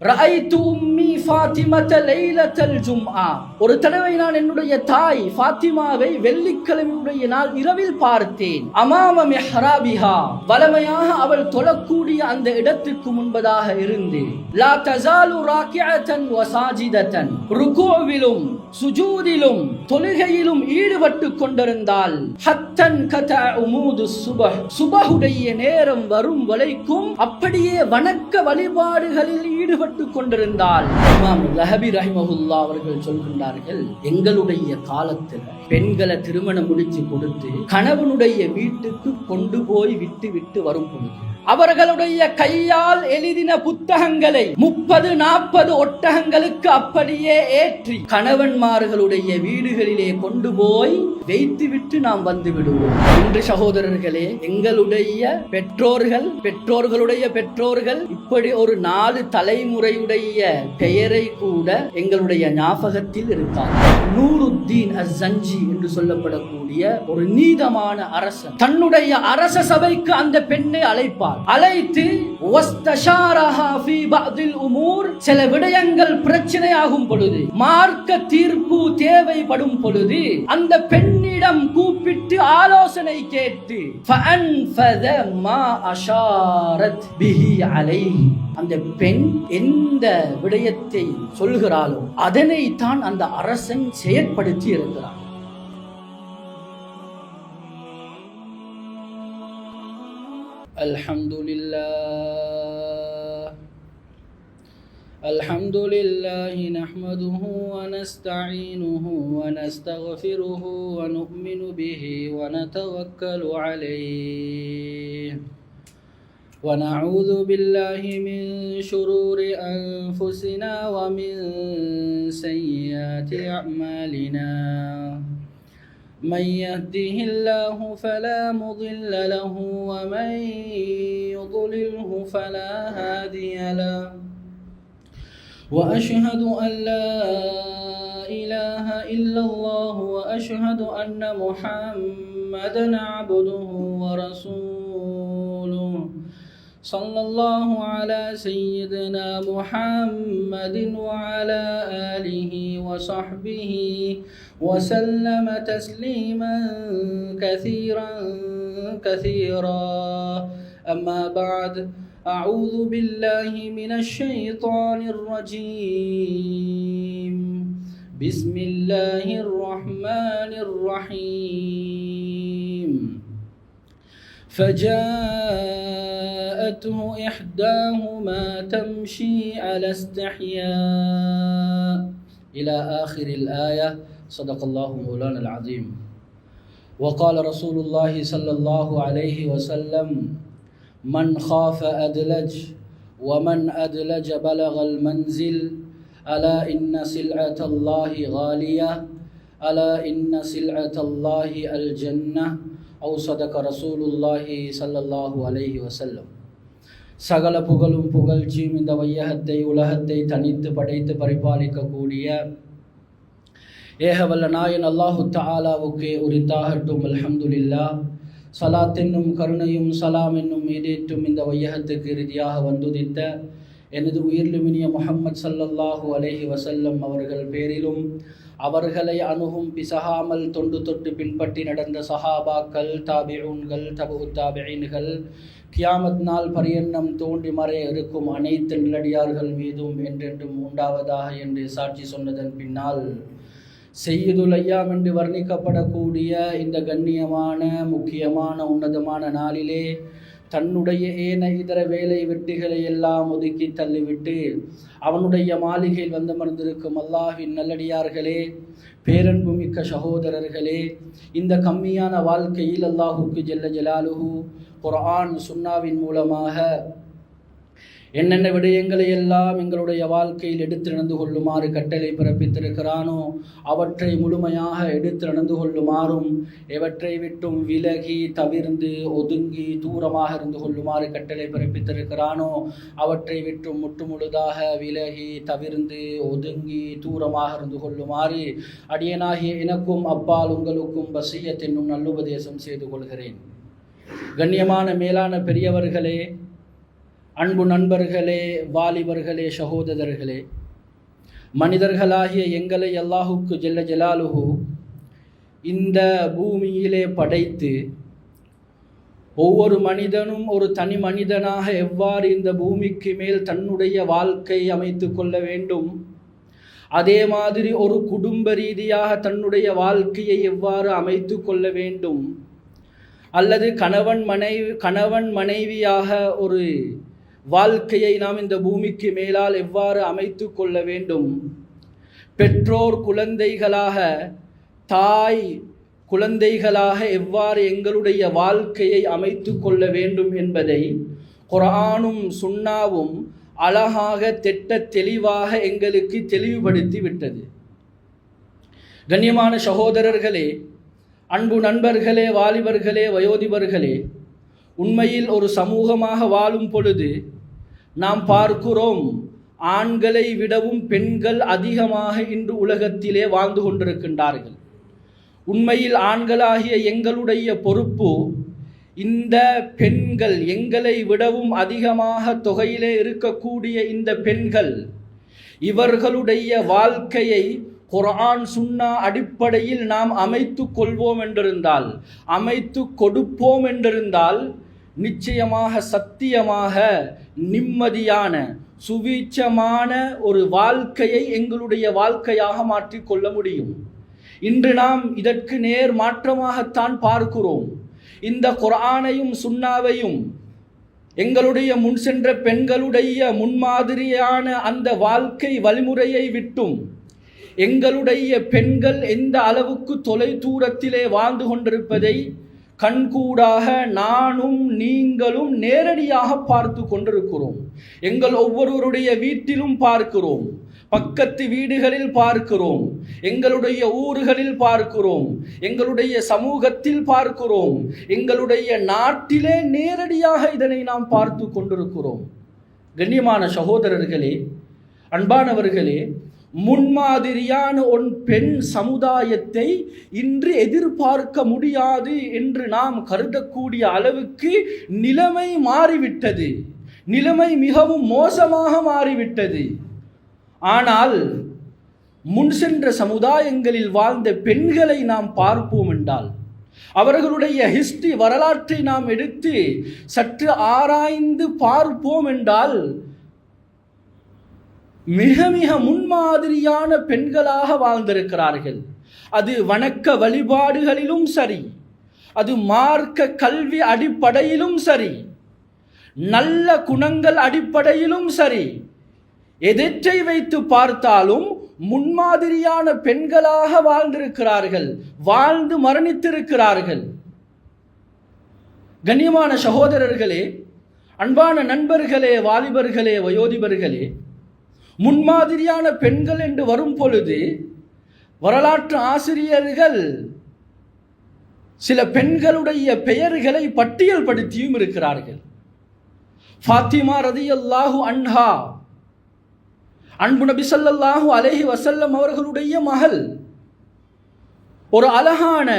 ரஅய்து உம்மி ஃபாத்திமத லைலத்தல் ஜும்ஆ, ஒரு தடவை நான் என்னுடைய தாய் ஃபாத்திமாவை வெள்ளிக்கிழமையுடைய நாள் இரவில் பார்த்தேன். அமாம மிஹ்ராபிஹா, வலமையாக அவள் தொழக்கூடிய அந்த இடத்துக்கு முன்பதாக இருந்து, லா தஸாலு ராக்கிஅத்தன் வ சாஜிதத்தன், ருகூவிலும் சுஜூதிலும் தொழுகையிலும் ஈடுபட்டு கொண்டிருந்தால், ஹத்தன் கத உமூது சுபஹ், சுபஹுடைய நேரம் வரும் வரைக்கும் அப்படியே வணக்க வழிபாடுகளில் ஈடுபட்டு கொண்டிருந்தால். இமாம் லஹபி ரஹிமஹுல்லாஹ் அவர்கள் சொல்கின்றார்கள், எங்களுடைய காலத்தில் பெண்களை திருமணம் முடிச்சு கொடுத்து கணவனுடைய வீட்டுக்கு கொண்டு போய் விட்டு வரும் பொழுது அவர்களுடைய கையால் எழுதின புத்தகங்களை 30-40 ஒட்டகங்களுக்கு அப்படியே ஏற்றி கணவன்மார்களுடைய வீடுகளிலே கொண்டு போய் வைத்துவிட்டு நாம் வந்து விடுவோம். இன்று சகோதரர்களே, எங்களுடைய பெற்றோர்களுடைய பெற்றோர்கள் இப்படி ஒரு 4 தலைமுறையுடைய பெயரை கூட எங்களுடைய ஞாபகத்தில் இருக்காங்க. நூருத்தீன் அஸ்ஸஞ்சி என்று சொல்லப்படக்கூடிய ஒரு நீதமான அரசன் தன்னுடைய அரச சபைக்கு அந்த பெண்ணை அழைத்து சில விடயங்கள் பிரச்சனையாகும் பொழுது, மார்க்க தீர்ப்பு தேவைப்படும் பொழுது அந்த பெண்ணிடம் கூப்பிட்டு ஆலோசனை கேட்டு அந்த பெண் எந்த விடயத்தை சொல்கிறாளோ அதனை தான் அந்த அரசன் செயற்படுத்தி இருக்கிறான். الحمد لله نحمده ونستعينه ونستغفره ونؤمن به ونتوكل عليه ونعوذ بالله من شرور أنفسنا ومن سيئات أعمالنا من يهده الله فلا مضل له ومن يضلله فلا هادي له وأشهد أن لا إله إلا الله وأشهد أن محمدا عبده ورسوله صلى الله على سيدنا محمد وعلى آله وصحبه وسلم تسليما كثيرا أما بعد، أعوذ بالله من الشيطان الرجيم. بسم الله الرحمن الرحيم. فجاءته إحداهما تمشي على استحياء إلى آخر الآية. صدق الله مولانا العظيم. وقال رسول الله صلى الله عليه وسلم: من خاف أدلج ومن أدلج بلغ المنزل. ألا إن سلعة الله غالية. ألا إن سلعة الله الجنة. أو صدق رسول الله صلى الله عليه وسلم. சகல புகழும் புகழ்ச்சியும் இந்த வையகத்தை உலகத்தை தனித்து படைத்து பரிபாலிக்கக்கூடிய ஏகவல்ல நாயன் அல்லாஹு தஆலாவுக்கு உரித்தாகட்டும். அல்ஹம்துலில்லாஹ். சலாத் என்னும் கருணையும் சலாம் என்னும் மீதேற்றும் இந்த வையகத்துக்கு இறுதியாக வந்துதித்த எனது உயிர்லுமினிய முஹம்மது ஸல்லல்லாஹு அலைஹி வஸல்லம் அவர்கள் பேரிலும், அவர்களை அணுகும் பிசகாமல் தொண்டு தொட்டு பின்பற்றி நடந்த சஹாபாக்கள், தாபிஊன்கள், தபு தாபிஈன்கள், கியாமத் நாள் பரியன்னம் தோன்றி மறைய இருக்கும் அனைத்து நிலடியார்கள் மீதும் என்றென்றும் உண்டாவதாக என்று சாட்சி சொன்னதன் பின்னால், செய்யுதுல் ஐயாம் என்று வர்ணிக்கப்படக்கூடிய இந்த கண்ணியமான முக்கியமான உன்னதமான நாளிலே தன்னுடைய ஏன இதர வேலை வெட்டிகளை எல்லாம் ஒதுக்கி தள்ளிவிட்டு அவனுடைய மாளிகையில் வந்தமர்ந்திருக்கும் அல்லாஹ்வின் நல்லடியார்களே, பேரன்பு மிக்க சகோதரர்களே, இந்த கம்மியான வாழ்க்கையில் அல்லாஹுக்கு ஜல்ல ஜலாலுஹு குர்ஆன் சுன்னாவின் மூலமாக என்னென்ன விடயங்களை எல்லாம் எங்களுடைய வாழ்க்கையில் எடுத்து நடந்து கொள்ளுமாறு கட்டளை பிறப்பித்திருக்கிறானோ அவற்றை முழுமையாக எடுத்து நடந்து கொள்ளுமாறும், எவற்றை விட்டும் விலகி தவிர்ந்து ஒதுங்கி தூரமாக இருந்து கொள்ளுமாறு கட்டளை பிறப்பித்திருக்கிறானோ அவற்றை விட்டும் முற்றுமுழுதாக விலகி தவிர்ந்து ஒதுங்கி தூரமாக இருந்து கொள்ளுமாறு அடியனாகிய எனக்கும் அப்பால் உங்களுக்கும் வசியத் என்னும் நல்லுபதேசம் செய்து கொள்கிறேன். கண்ணியமான மேலான பெரியவர்களே, அன்பு நண்பர்களே, வாலிபர்களே, சகோதரர்களே, மனிதர்களாகிய எங்களை அல்லாஹுக்கு ஜல்ல ஜலாலுஹு இந்த பூமியிலே படைத்து ஒவ்வொரு மனிதனும் ஒரு தனி மனிதனாக எவ்வாறு இந்த பூமிக்கு மேல் தன்னுடைய வாழ்க்கை அமைத்து கொள்ள வேண்டும், அதே மாதிரி ஒரு குடும்ப ரீதியாக தன்னுடைய வாழ்க்கையை எவ்வாறு அமைத்து கொள்ள வேண்டும், அல்லது கணவன் மனைவியாக ஒரு வாழ்க்கையை நாம் இந்த பூமிக்கு மேலால் எவ்வாறு அமைத்து கொள்ள வேண்டும், பெற்றோர் குழந்தைகளாக, தாய் குழந்தைகளாக எவ்வாறு எங்களுடைய வாழ்க்கையை அமைத்து கொள்ள வேண்டும் என்பதை குர்ஆனும் சுன்னாவும் அழகாக தெளிவாக எங்களுக்கு தெளிவுபடுத்தி விட்டது. கண்ணியமான சகோதரர்களே, அன்பு நண்பர்களே, வாலிபர்களே, வயோதிபர்களே, உண்மையில் ஒரு சமூகமாக வாழும் பொழுது நாம் பார்க்கிறோம், ஆண்களை விடவும் பெண்கள் அதிகமாக இன்று உலகத்திலே வாழ்ந்து கொண்டிருக்கின்றார்கள். உண்மையில் ஆண்களாகிய எங்களுடைய பொறுப்பு இந்த பெண்கள், எங்களை விடவும் அதிகமாக தொகையிலே இருக்கக்கூடிய இந்த பெண்கள், இவர்களுடைய வாழ்க்கையை குர்ஆன் சுன்னா அடிப்படையில் நாம் அமைத்து கொள்வோம் என்றிருந்தால், அமைத்து கொடுப்போம் என்றிருந்தால், நிச்சயமாக சத்தியமாக நிம்மதியான சுவீட்சமான ஒரு வாழ்க்கையை எங்களுடைய வாழ்க்கையாக மாற்றிக்கொள்ள முடியும். இன்று நாம் இதற்கு நேர் மாற்றமாகத்தான் பார்க்கிறோம். இந்த குர்ஆனையும் சுன்னாவையும் எங்களுடைய முன் சென்ற பெண்களுடைய முன்மாதிரியான அந்த வாழ்க்கை வழிமுறையை விட்டும் எங்களுடைய பெண்கள் எந்த அளவுக்கு தொலை தூரத்திலே வாழ்ந்து கொண்டிருப்பதை கண்கூடாக நானும் நீங்களும் நேரடியாக பார்த்து கொண்டிருக்கிறோம். எங்கள் ஒவ்வொருவருடைய வீட்டிலும் பார்க்கிறோம், பக்கத்து வீடுகளில் பார்க்கிறோம், எங்களுடைய ஊர்களில் பார்க்கிறோம், எங்களுடைய சமூகத்தில் பார்க்கிறோம், எங்களுடைய நாட்டிலே நேரடியாக இதனை நாம் பார்த்து கொண்டிருக்கிறோம். கண்ணியமான சகோதரர்களே, அன்பானவர்களே, முன்மாதிரியான ஒரு பெண் சமுதாயத்தை இன்று எதிர்பார்க்க முடியாது என்று நாம் கருதக்கூடிய அளவுக்கு நிலைமை மாறிவிட்டது. நிலைமை மிகவும் மோசமாக மாறிவிட்டது. ஆனால் முன் சென்ற சமுதாயங்களில் வாழ்ந்த பெண்களை நாம் பார்ப்போம் என்றால், அவர்களுடைய ஹிஸ்டரி வரலாற்றை நாம் எடுத்து சற்று ஆராய்ந்து பார்ப்போம் என்றால், மிக மிக முன்மாதிரியான பெண்களாக வாழ்ந்திருக்கிறார்கள். அது வணக்க வழிபாடுகளிலும் சரி, அது மார்க்க கல்வி அடிப்படையிலும் சரி, நல்ல குணங்கள் அடிப்படையிலும் சரி, எதற்றை வைத்து பார்த்தாலும் முன்மாதிரியான பெண்களாக வாழ்ந்திருக்கிறார்கள், வாழ்ந்து மரணித்திருக்கிறார்கள். கண்ணியமான சகோதரர்களே, அன்பான நண்பர்களே, வாலிபர்களே, வயோதிபர்களே, முன்மாதிரியான பெண்கள் என்று வரும் பொழுது வரலாற்று ஆசிரியர்கள் சில பெண்களுடைய பெயர்களை பட்டியல் படுத்தியும் இருக்கிறார்கள். ஃபாத்திமா ரலியல்லாஹு அன்ஹா, அன்பு நபி ஸல்லல்லாஹு அலைஹி வஸல்லம் அவர்களுடைய மகள், ஒரு அழகான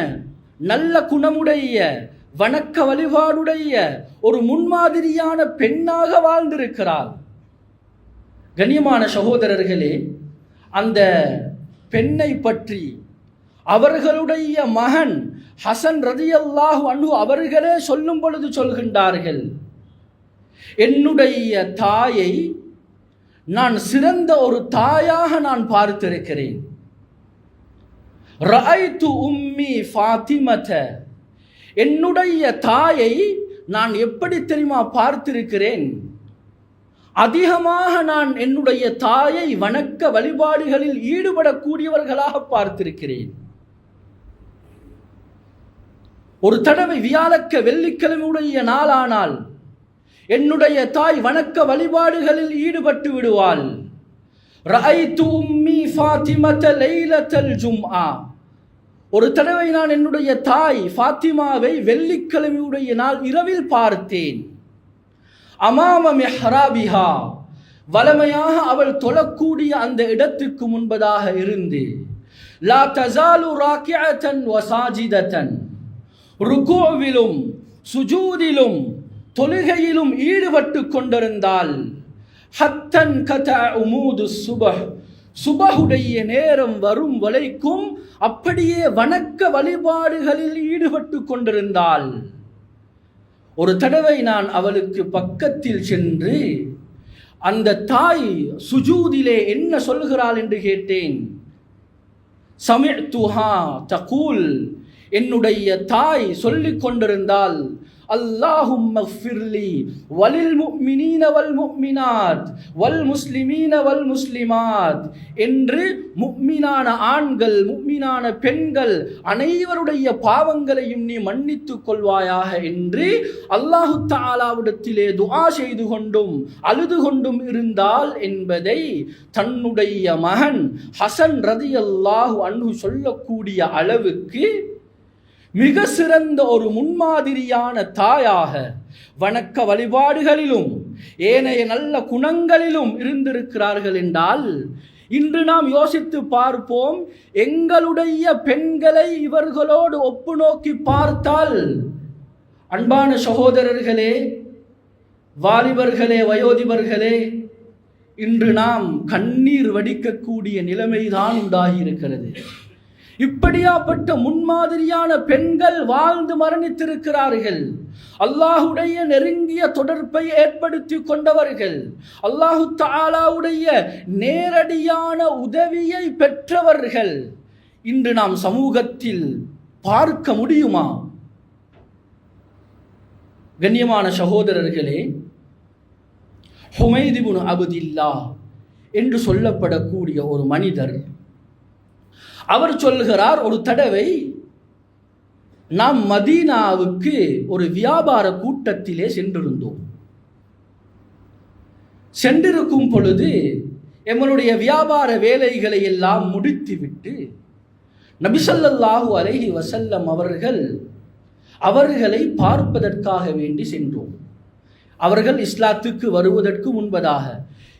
நல்ல குணமுடைய வணக்க வழிபாடுடைய ஒரு முன்மாதிரியான பெண்ணாக வாழ்ந்திருக்கிறார். கண்ணியமான சகோதரர்களே, அந்த பெண்ணை பற்றி அவர்களுடைய மகன் ஹசன் ரலியல்லாஹு அன்ஹு அவர்களே சொல்லும் பொழுது சொல்கின்றார்கள், என்னுடைய தாயை நான் சிறந்த ஒரு தாயாக நான் பார்த்திருக்கிறேன். ரஅய்து உம்மி ஃபாத்திமத, என்னுடைய தாயை நான் எப்படி தெரியுமா பார்த்திருக்கிறேன்? அதிகமாக நான் என்னுடைய தாயை வணக்க வழிபாடுகளில் ஈடுபடக்கூடியவர்களாக பார்த்திருக்கிறேன். ஒரு தடவை வெள்ளிக்கிழமையுடைய நாளானால் என்னுடைய தாய் வணக்க வழிபாடுகளில் ஈடுபட்டு விடுவாள். ரஅய்து உம்மி ஃபாத்திமத லைலத்தல் ஜும்ஆ, ஒரு தடவை நான் என்னுடைய தாய் ஃபாத்திமாவை வெள்ளிக்கிழமையுடைய நாள் இரவில் பார்த்தேன். அமாம மிஹ்ராபிஹா, வலமையாக அவள் தொழக்கூடிய அந்த இடத்துக்கு முன்பதாக இருந்து, லா தஸாலு ராக்கிஅத்தன் வ சாஜிதத்தன், ருகூவிலும் சுஜூதிலும் தொழுகையிலும் ஈடுபட்டு கொண்டிருந்தால் ஹத்தன் கதா உமூது சுபஹுடைய நேரம் வரும் வரைக்கும் அப்படியே வணக்க வழிபாடுகளில் ஈடுபட்டு கொண்டிருந்தாள். ஒரு தடவை நான் அவளுக்கு பக்கத்தில் சென்று அந்த தாய் சுஜூதிலே என்ன சொல்கிறாள் என்று கேட்டேன். சமிஅ்துஹா தகூல், என்னுடைய தாய் சொல்லிக் கொண்டிருந்தால், அல்லாஹும்ம ஃபிர்லி வலில் முஃமினீன வல் முஃமினாத் வல் முஸ்லிமீன வல் முஸ்லிமாத் என்று முஃமினான ஆண்கள் முஃமினான பெண்கள் அனைவருடைய பாவங்களையும் நீ மன்னித்துக் கொள்வாயாக என்று அல்லாஹு தஆலாவிடத்திலே துஆ செய்து கொண்டும் அழுது கொண்டும் இருந்தால் என்பதை தன்னுடைய மகன் ஹசன் ரலியல்லாஹு அன்ஹு சொல்லக்கூடிய அளவுக்கு மிக சிறந்த ஒரு முன்மாதிரியான தாயாக வணக்க வழிபாடுகளிலும் ஏனைய நல்ல குணங்களிலும் இருந்திருக்கிறார்கள் என்றால், இன்று நாம் யோசித்து பார்ப்போம். எங்களுடைய பெண்களை இவர்களோடு ஒப்பு நோக்கி பார்த்தால், அன்பான சகோதரர்களே, வாலிபர்களே, வயோதிபர்களே, இன்று நாம் கண்ணீர் வடிக்கக்கூடிய நிலைமைதான் உண்டாகி இருக்கிறது. இப்படியாப்பட்ட முன்மாதிரியான பெண்கள் வாழ்ந்து மரணித்திருக்கிறார்கள். அல்லாஹுடைய நெருங்கிய தொடர்பை ஏற்படுத்தி கொண்டவர்கள், அல்லாஹு தஆலாவுடைய நேரடியான உதவியை பெற்றவர்கள் இன்று நாம் சமூகத்தில் பார்க்க முடியுமா? கண்ணியமான சகோதரர்களே, ஹுமைத் இப்னு அப்துல்லாஹ் என்று சொல்லப்படக்கூடிய ஒரு மனிதர், அவர் சொல்கிறார், ஒரு தடவை நாம் மதீனாவுக்கு ஒரு வியாபார கூட்டத்திலே சென்றிருந்தோம். சென்றிருக்கும் பொழுது எங்களுடைய வியாபார வேலைகளை எல்லாம் முடித்துவிட்டு நபி ஸல்லல்லாஹு அலைஹி வஸல்லம் அவர்களை பார்ப்பதற்காக வேண்டி சென்றோம். அவர்கள் இஸ்லாத்துக்கு வருவதற்கு முன்பதாக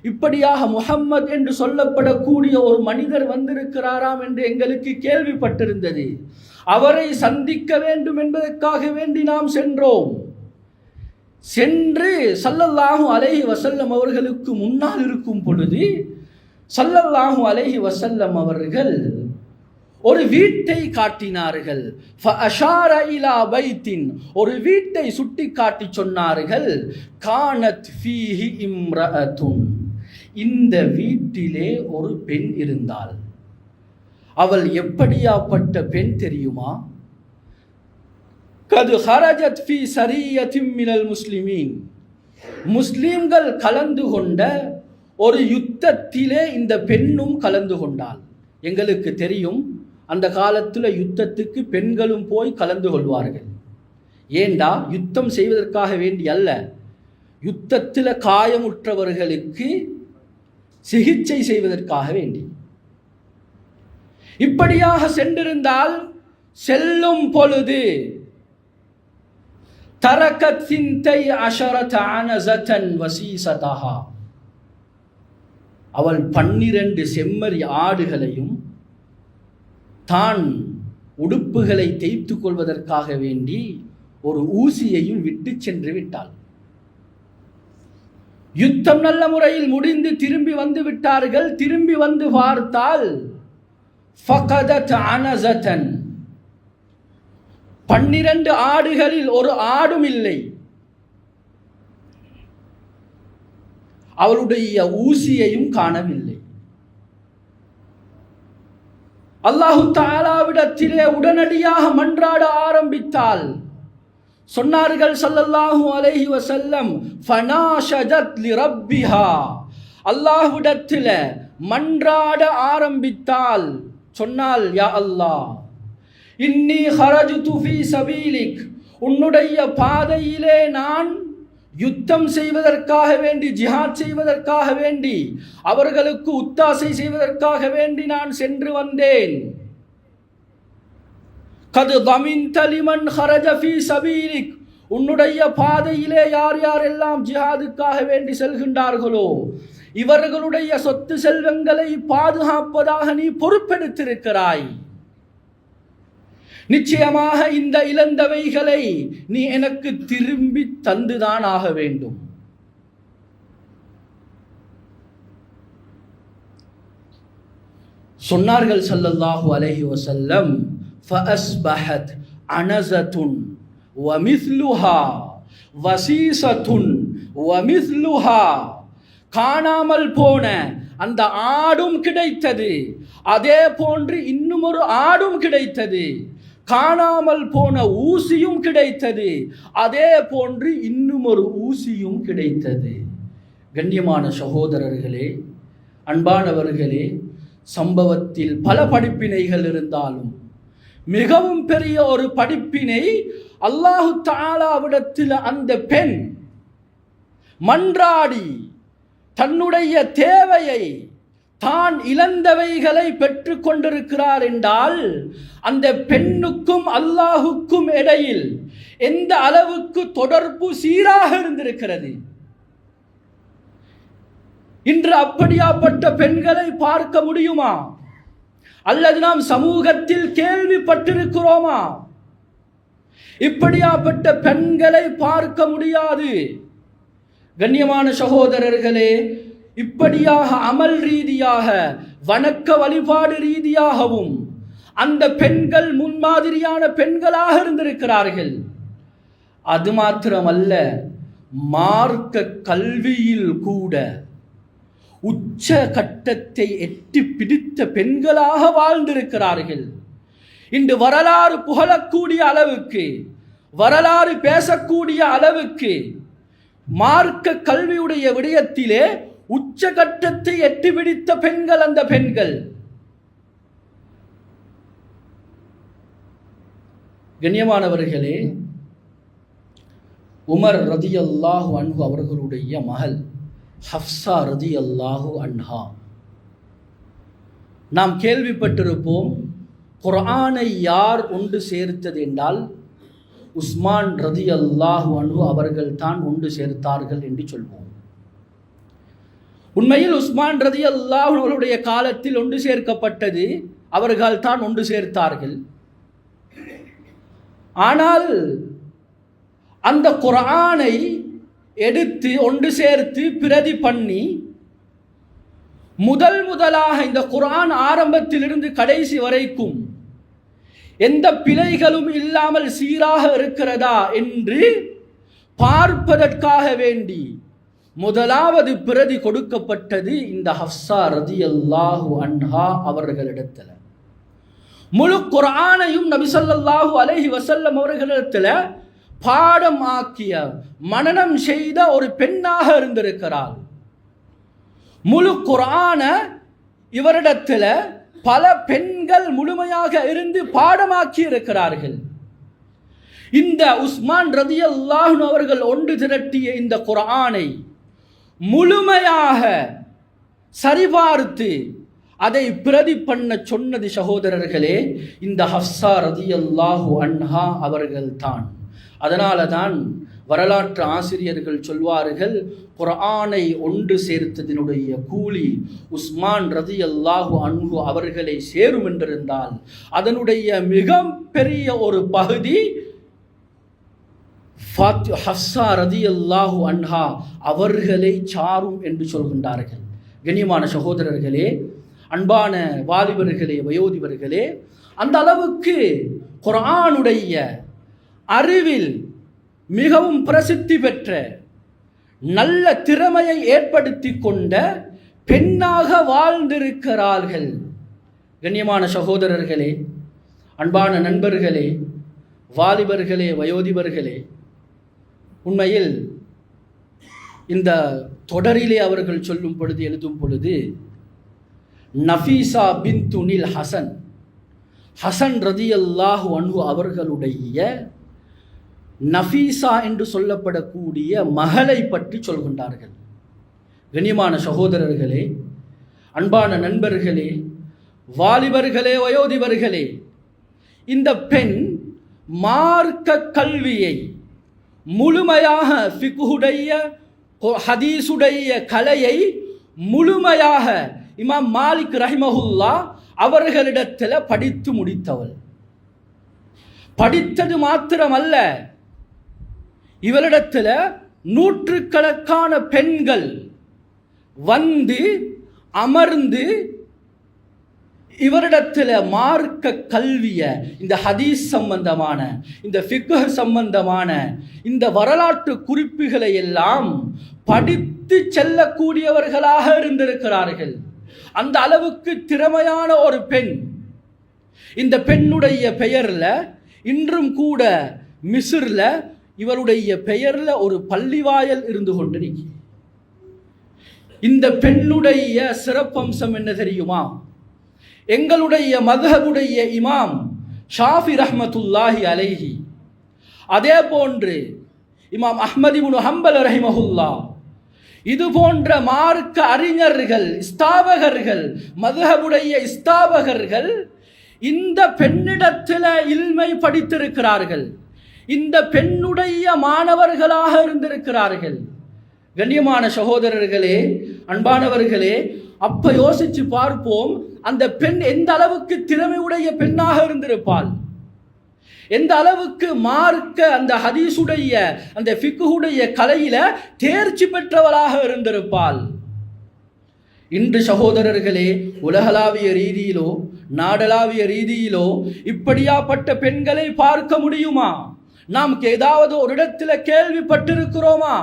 இப்படியாக முஹம்மது என்று சொல்லப்படக்கூடிய ஒரு மனிதர் வந்திருக்கிறாராம் என்று எங்களுக்கு கேள்விப்பட்டிருந்தது. அவரை சந்திக்க வேண்டும் என்பதற்காக வேண்டி நாம் சென்றோம். சென்று ஸல்லல்லாஹு அலைஹி வஸல்லம் அவர்களுக்கு முன்னால் இருக்கும் பொழுது ஸல்லல்லாஹு அலைஹி வஸல்லம் அவர்கள் ஒரு வீட்டை காட்டினார்கள். ஃபஅஷார இலா பைத்தின், ஒரு வீட்டை சுட்டி காட்டி சொன்னார்கள். கானத் ஃபீஹி இம்ரஅத்துன், இந்த வீட்டிலே ஒரு பெண் இருந்தாள். அவள் எப்படியாப்பட்ட பெண் தெரியுமா? கது ஹரஜத் ஃபீ ஸரியத்தின் மினல் முஸ்லிமீன், முஸ்லிம்கள் கலந்து கொண்ட ஒரு யுத்தத்திலே இந்த பெண்ணும் கலந்து கொண்டாள். எங்களுக்கு தெரியும், அந்த காலத்தில் யுத்தத்துக்கு பெண்களும் போய் கலந்து கொள்வார்கள். ஏண்டா, யுத்தம் செய்வதற்காக வேண்டி அல்ல, யுத்தத்தில் காயமுற்றவர்களுக்கு சிகிச்சை செய்வதற்காக வேண்டி. இப்படியாக சென்றிருந்தால், செல்லும் பொழுது தரகத் சிந்தை அஷரத அனஸதன் வசீசதஹா, அவள் 12 செம்மறி ஆடுகளையும் தான் உடுப்புகளை தேய்த்து கொள்வதற்காக வேண்டி ஒரு ஊசியையும் விட்டு சென்று விட்டாள். யுத்தம் நல்ல முறையில் முடிந்து திரும்பி வந்து விட்டார்கள். திரும்பி வந்து பார்த்தால் ஃபகதத் அனஸதன், 12 ஆடுகளில் ஒரு ஆடும் இல்லை. அவளுடைய ஊசியையும் காணவில்லை. அல்லாஹு தஆலாவிடத்திலே உடனடியாக மன்றாட ஆரம்பித்தாள். சொன்னார்கள் ஸல்லல்லாஹு அலைஹி வஸல்லம், ஃபனாஷதத் லிரப்பிஹா, அல்லாஹ்விடத்திலே மன்றாட ஆரம்பித்தாள். சொன்னால், யா அல்லாஹ், இன்னி ஹரஜ்து ஃபீ சபீலிக், உன்னுடைய பாதையிலே நான் யுத்தம் செய்வதற்காக வேண்டி, ஜிஹாத் செய்வதற்காக வேண்டி, அவர்களுக்கு உத்தாசை செய்வதற்காக வேண்டி நான் சென்று வந்தேன். கது தமின்த லிமன் ஹரஜ ஃபீ சபீலிக், உன்னுடைய பாதையிலே யார் யாரெல்லாம் ஜிஹாதுக்காக வேண்டி செல்கின்றார்களோ இவர்களுடைய சொத்து செல்வங்களை பாதுகாப்பதாக நீ பொறுப்பெடுத்திருக்கிறாய். நிச்சயமாக இந்த இழந்தவைகளை நீ எனக்கு திரும்பி தந்துதான் ஆக வேண்டும். சொன்னார்கள் ஸல்லல்லாஹு அலைஹி வஸல்லம், ஃபஅஸ்பஹத் அனஸத்துன் வமிஸ்லுஹா வசீஸத்துன் வமிஸ்லுஹா. காணாமல் போன அந்த ஆடும் கிடைத்தது, அதே போன்று இன்னும் ஒரு ஆடும் கிடைத்தது. காணாமல் போன ஊசியும் கிடைத்தது, அதே போன்று இன்னும் ஒரு ஊசியும் கிடைத்தது. கண்ணியமான சகோதரர்களே, அன்பானவர்களே, சம்பவத்தில் பல படிப்பினைகள் இருந்தாலும் மிகவும் பெரிய ஒரு படிப்பினை, அல்லாஹு தஆலாவிடத்தில் அந்த பெண் மன்றாடி தன்னுடைய தேவையை, தான் இழந்தவைகளை பெற்று கொண்டிருக்கிறார் என்றால் அந்த பெண்ணுக்கும் அல்லாஹுக்கும் இடையில் எந்த அளவுக்கு தொடர்பு சீராக இருந்திருக்கிறது. இன்று அப்படியாப்பட்ட பெண்களை பார்க்க முடியுமா? அல்லது நாம் சமூகத்தில் கேள்விப்பட்டிருக்கிறோமா? இப்படியாப்பட்ட பெண்களை பார்க்க முடியாது. கண்ணியமான சகோதரர்களே, இப்படியாக அமல் ரீதியாக, வணக்க வழிபாடு ரீதியாகவும் அந்த பெண்கள் முன்மாதிரியான பெண்களாக இருந்திருக்கிறார்கள். அது மாத்திரமல்ல, மார்க்க கல்வியில் கூட உச்ச கட்டத்தை எட்டி பிடித்த பெண்களாக வாழ்ந்திருக்கிறார்கள். இன்று வரலாறு புகழக்கூடிய அளவுக்கு, வரலாறு பேசக்கூடிய அளவுக்கு மார்க்க கல்வியுடைய விடயத்திலே உச்சகட்டத்தை எட்டி பிடித்த பெண்கள் அந்த பெண்கள். கண்ணியமானவர்களே, உமர் ரதியல்லாஹு அன்ஹு அவர்களுடைய மகள் ஹஃப்ஸா ரதியல்லாஹு அன்ஹா. நாம் கேள்விப்பட்டிருப்போம், குர்ஆனை யார் ஒன்று சேர்த்தது என்றால் உஸ்மான் ரதியல்லாஹு அன்ஹு அவர்கள் தான் ஒன்று சேர்த்தார்கள் என்று சொல்வோம். உண்மையில் உஸ்மான் ரதியல்லாஹு அவர்களுடைய காலத்தில் ஒன்று சேர்க்கப்பட்டது, அவர்கள் தான் ஒன்று சேர்த்தார்கள். ஆனால் அந்த குர்ஆனை எடுத்து ஒன்று சேர்த்து பிரதி பண்ணி முதலாக இந்த குர்ஆன் ஆரம்பத்திலிருந்து கடைசி வரைக்கும் எந்த பிழைகளும் இல்லாமல் சீராக இருக்கிறதா என்று பார்ப்பதற்காக வேண்டி முதலாவது பிரதி கொடுக்கப்பட்டது இந்த ஹஃப்ஸா ரதியல்லாஹு அன்ஹா அவர்களிடத்தில். முழு குர்ஆனையும் நபி ஸல்லல்லாஹு அலைஹி வஸல்லம் அவர்களிடத்தில் பாடம் ஆக்கிய, மனனம் செய்த ஒரு பெண்ணாக இருந்திருக்கிறார். முழு குர்ஆன இவரிடத்தில் பல பெண்கள் முழுமையாக இருந்து பாடமாக்கி இருக்கிறார்கள். இந்த உஸ்மான் ரதியல்லாஹு அவர்கள் ஒன்று திரட்டிய இந்த குர்ஆனை முழுமையாக சரிபார்த்து அதை பிரதி பண்ண சொன்னது சகோதரர்களே இந்த ஹஃப்ஸா ரதியல்லாஹு அன்ஹா அவர்கள் தான். அதனால தான் வரலாற்று ஆசிரியர்கள் சொல்வார்கள், குர்ஆனை ஒன்று சேர்த்ததினுடைய கூலி உஸ்மான் ரதியல்லாஹு அன்ஹு அவர்களை சேரும் என்றிருந்தால் அதனுடைய மிக பெரிய ஒரு பகுதி ஹஃப்ஸா ரதியல்லாஹு அன்ஹா அவர்களை சாரும் என்று சொல்கின்றார்கள். கண்ணியமான சகோதரர்களே, அன்பான வாலிபர்களே, வயோதிபர்களே, அந்த அளவுக்கு குர்ஆனுடைய அறிவில் மிகவும் பிரசித்தி பெற்ற, நல்ல திறமையை ஏற்படுத்தி கொண்ட பெண்ணாக வாழ்ந்திருக்கிறார்கள். கண்ணியமான சகோதரர்களே, அன்பான நண்பர்களே, வாலிபர்களே, வயோதிபர்களே, உண்மையில் இந்த தொடரிலே அவர்கள் சொல்லும் பொழுது, எழுதும் பொழுது, நஃபீசா பின்துனில் ஹசன், ஹசன் ரதியல்லாஹு அன்ஹு அவர்களுடைய நஃபீசா என்று சொல்லப்படக்கூடிய மகளை பற்றி சொல்கின்றார்கள். கண்ணியமான சகோதரர்களே, அன்பான நண்பர்களே, வாலிபர்களே, வயோதிபர்களே, இந்த பெண் மார்க்க கல்வியை முழுமையாக, ஃபிக்ஹுடைய ஹதீஸுடைய கலையை முழுமையாக இமாம் மாலிக் ரஹிமஹுல்லா அவர்களிடத்தில் படித்து முடித்தவள். படித்தது மாத்திரமல்ல, இவரிடத்தில் நூற்றுக்கணக்கான பெண்கள் வந்து அமர்ந்து இவரிடத்தில் மார்க்க கல்விய, இந்த ஹதீஸ் சம்பந்தமான, இந்த ஃபிக்ஹ் சம்பந்தமான இந்த வரலாற்று குறிப்புகளை எல்லாம் படித்து செல்லக்கூடியவர்களாக இருந்திருக்கிறார்கள். அந்த அளவுக்கு திறமையான ஒரு பெண். இந்த பெண்ணுடைய பெயர்ல இன்றும் கூட மிஸ்ர்ல இவருடைய பெயர்ல ஒரு பள்ளிவாயல் இருந்து கொண்டிருக்கிறது. இந்த பெண்ணுடைய சிறப்பம்சம் என்ன தெரியுமா? எங்களுடைய மذஹபுடைய இமாம் ஷாஃபி ரஹ்மத்துல்லாஹி அலைஹி, அதே போன்று இமாம் அஹ்மத் இப்னு ஹம்பல் ரஹிமஹுல்லாஹ், இது போன்ற மார்க்க அறிஞர்கள், இஸ்தாபகர்கள், மذஹபுடைய இஸ்தாபகர்கள் இந்த பெண்ணிடத்தில் இல்மை படித்திருக்கிறார்கள். இந்த பெண்ணுடைய மாணவர்களாக இருந்திருக்கிறார்கள். கண்ணியமான சகோதரர்களே, அன்பானவர்களே, அப்ப யோசிச்சு பார்ப்போம், அந்த பெண் எந்த அளவுக்கு திறமையுடைய பெண்ணாக இருந்திருப்பாள், எந்த அளவுக்கு மார்க்க அந்த ஹதீஸுடைய அந்த ஃபிக்ஹுடைய கலையில தேர்ச்சி பெற்றவளாக இருந்திருப்பாள். இன்று சகோதரர்களே, உலகளாவிய ரீதியிலோ நாடளாவிய ரீதியிலோ இப்படியாப்பட்ட பெண்களை பார்க்க முடியுமா? நாம் ஏதாவது ஒரு இடத்துல கேள்விப்பட்டிருக்கிறோமா?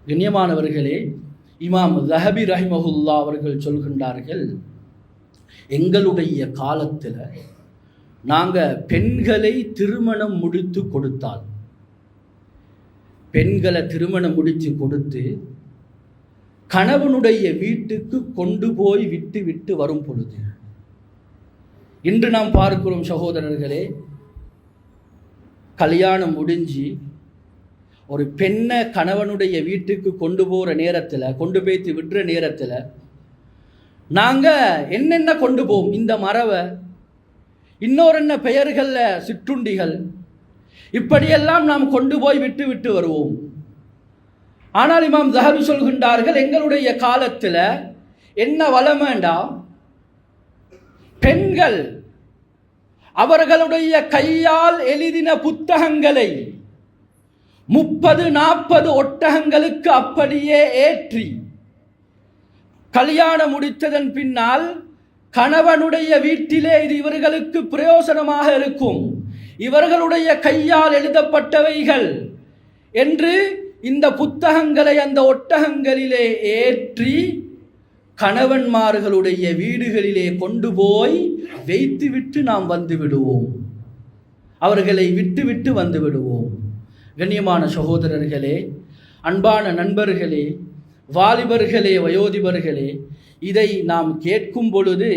கண்ணியமானவர்களே, இமாம் ஸஹபி ரஹிமஹுல்லாஹ் அவர்கள் சொல்கின்றார்கள், எங்களுடைய காலத்தில் நாங்கள் பெண்களை திருமணம் முடித்து கொடுத்தால், பெண்களை திருமணம் முடித்து கொடுத்து கணவனுடைய வீட்டுக்கு கொண்டு போய் விட்டு விட்டு வரும் பொழுது, இன்று நாம் பார்க்கிறோம் சகோதரர்களே, கல்யாணம் முடிஞ்சு ஒரு பெண்ணை கணவனுடைய வீட்டுக்கு கொண்டு போகிற நேரத்தில், கொண்டு போய்த்து விடுற நேரத்தில் நாங்கள் என்னென்ன கொண்டு போவோம்? இந்த மரவை, இன்னொரு என்ன பெயர்களில் சிற்றுண்டிகள், இப்படியெல்லாம் நாம் கொண்டு போய் விட்டு விட்டு வருவோம். ஆனால் இமாம் ஸஹபி சொல்கின்றார்கள், எங்களுடைய காலத்தில் என்ன வளமேண்டா, பெண்கள் அவர்களுடைய கையால் எழுதின புத்தகங்களை 30-40 ஒட்டகங்களுக்கு அப்படியே ஏற்றி கல்யாணம் முடித்ததன் பின்னால் கணவனுடைய வீட்டிலே இது இவர்களுக்கு பிரயோசனமாக இருக்கும், இவர்களுடைய கையால் எழுதப்பட்டவைகள் என்று இந்த புத்தகங்களை அந்த ஒட்டகங்களிலே ஏற்றி கணவன்மார்களுடைய வீடுகளிலே கொண்டு போய் வைத்துவிட்டு நாம் வந்து விடுவோம், அவர்களை விட்டுவிட்டு வந்து விடுவோம். கண்ணியமான சகோதரர்களே, அன்பான நண்பர்களே, வாலிபர்களே, வயோதிபர்களே, இதை நாம் கேட்கும் பொழுது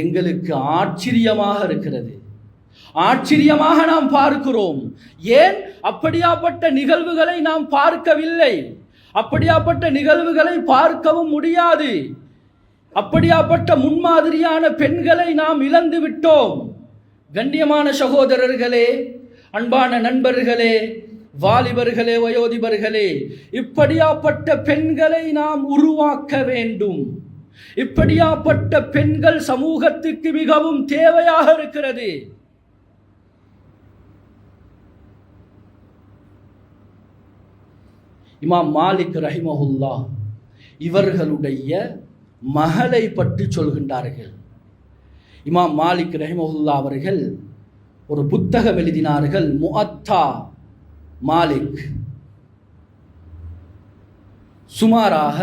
எங்களுக்கு ஆச்சரியமாக இருக்கிறது, ஆச்சரியமாக நாம் பார்க்கிறோம். ஏன் அப்படியாப்பட்ட நிகழ்வுகளை நாம் பார்க்கவில்லை? அப்படியாப்பட்ட நிகழ்வுகளை பார்க்கவும் முடியாது. அப்படியாப்பட்ட முன்மாதிரியான பெண்களை நாம் இழந்து விட்டோம். கண்ணியமான சகோதரர்களே, அன்பான நண்பர்களே, வாலிபர்களே, வயோதிபர்களே, இப்படியாப்பட்ட பெண்களை நாம் உருவாக்க வேண்டும். இப்படியாப்பட்ட பெண்கள் சமூகத்துக்கு மிகவும் தேவையாக இருக்கிறது. இமாம் மாலிக் ரஹிமஹுல்லாஹ் இவர்களுடைய மகளை பற்றி சொல்கின்றார்கள். இமாம் மாலிக் ரஹிமஹுல்லாஹ் அவர்கள் ஒரு புத்தகம் எழுதினார்கள், முஅத்தா மாலிக். சுமாராக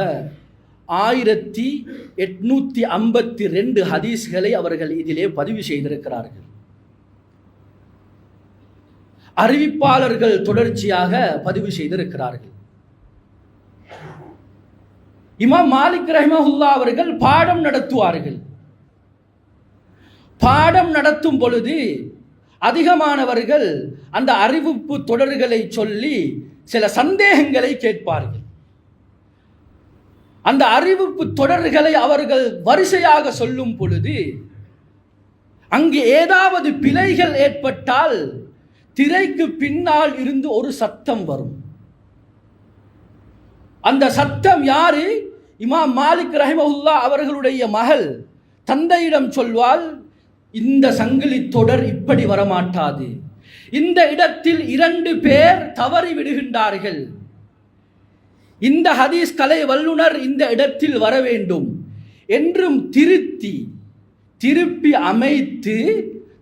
1852 ஹதீஸ்களை அவர்கள் இதிலே பதிவு செய்திருக்கிறார்கள். அறிவிப்பாளர்கள் தொடர்ச்சியாக பதிவு செய்திருக்கிறார்கள். இமாம் மாலிக் ரஹிமஹுல்லாஹ் அவர்கள் பாடம் நடத்துவார்கள். பாடம் நடத்தும் பொழுது அதிகமானவர்கள் அந்த அறிவிப்பு தொடர்களை சொல்லி சில சந்தேகங்களை கேட்பார்கள். அந்த அறிவிப்பு தொடர்களை அவர்கள் வரிசையாக சொல்லும் பொழுது அங்கு ஏதாவது பிழைகள் ஏற்பட்டால் திரைக்கு பின்னால் இருந்து ஒரு சத்தம் வரும். அந்த சத்தம் யாரு? இமாம் மாலிக் ரஹிமஹுல்லாஹ் அவர்களுடைய மகள் தந்தையிடம் சொல்வாள், இந்த சங்கிலி தொடர் இப்படி வரமாட்டாது. இந்த இடத்தில் 2 பேர் தவறி விடுகின்றார்கள். இந்த ஹதீஸ் கலை வல்லுனர் இந்த இடத்தில் வர வேண்டும் என்றும் திருப்பி அமைத்து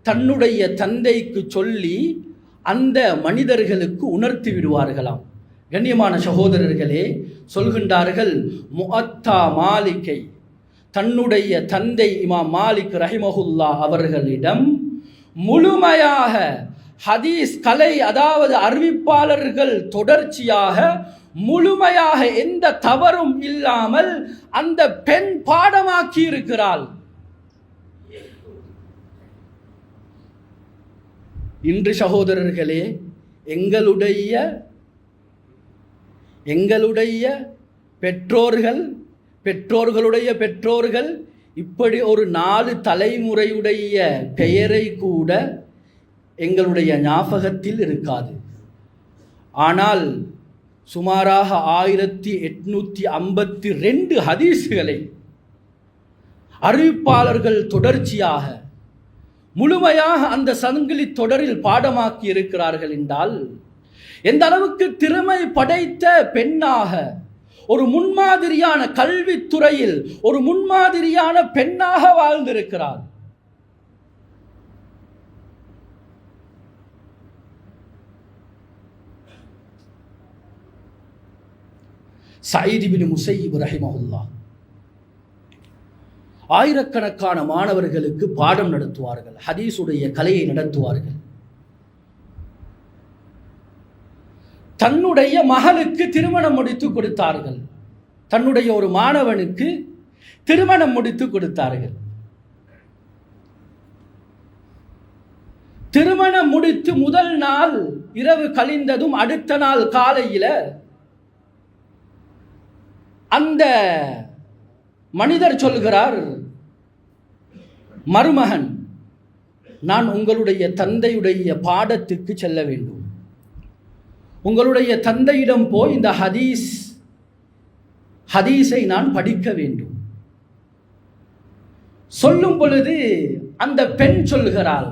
தன்னுடைய தந்தைக்கு சொல்லி அந்த மனிதர்களுக்கு உணர்த்தி விடுவார்களாம். கண்ணியமான சகோதரர்களே, சொல்கின்றார்கள், முஅத்தா மாலிக்கை தன்னுடைய தந்தை இமாம் மாலிக் ரஹிமஹுல்லா அவர்களிடம் முழுமையாக ஹதீஸ் கலை, அதாவது அறிவிப்பாளர்கள் தொடர்ச்சியாக முழுமையாக எந்த தவறும் இல்லாமல் அந்த பெண் பாடமாக்கி இருக்கிறாள். இன்று சகோதரர்களே, எங்களுடைய பெற்றோர்களுடைய பெற்றோர்கள் இப்படி ஒரு 4 தலைமுறையுடைய பெயரை கூட எங்களுடைய ஞாபகத்தில் இருக்காது. ஆனால் சுமாராக 1852 ஹதீஸ்களை அறிவிப்பாளர்கள் தொடர்ச்சியாக முழுமையாக அந்த சங்கிலி தொடரில் பாடமாக்கி இருக்கிறார்கள் என்றால் எந்த அளவுக்கு திறமை படைத்த பெண்ணாக, ஒரு முன்மாதிரியான கல்வித்துறையில் ஒரு முன்மாதிரியான பெண்ணாக வாழ்ந்திருக்கிறார். சயீத் இப்னு முஸையிப் ரஹிமஹுல்லாஹ் ஆயிரக்கணக்கான மாணவர்களுக்கு பாடம் நடத்துவார்கள், ஹதீஸுடைய கலையை நடத்துவார்கள். தன்னுடைய மகளுக்கு திருமணம் முடித்து கொடுத்தார்கள். தன்னுடைய ஒரு மாணவனுக்கு திருமணம் முடித்து கொடுத்தார்கள். திருமணம் முடித்து முதல் நாள் இரவு கழிந்ததும் அடுத்த நாள் காலையில் அந்த மனிதர் சொல்கிறார், மருமகன், நான் உங்களுடைய தந்தையுடைய பாடத்துக்கு செல்ல வேண்டும். உங்களுடைய தந்தையிடம் போய் இந்த ஹதீஸை நான் படிக்க வேண்டும். சொல்லும் பொழுது அந்த பெண் சொல்கிறாள்,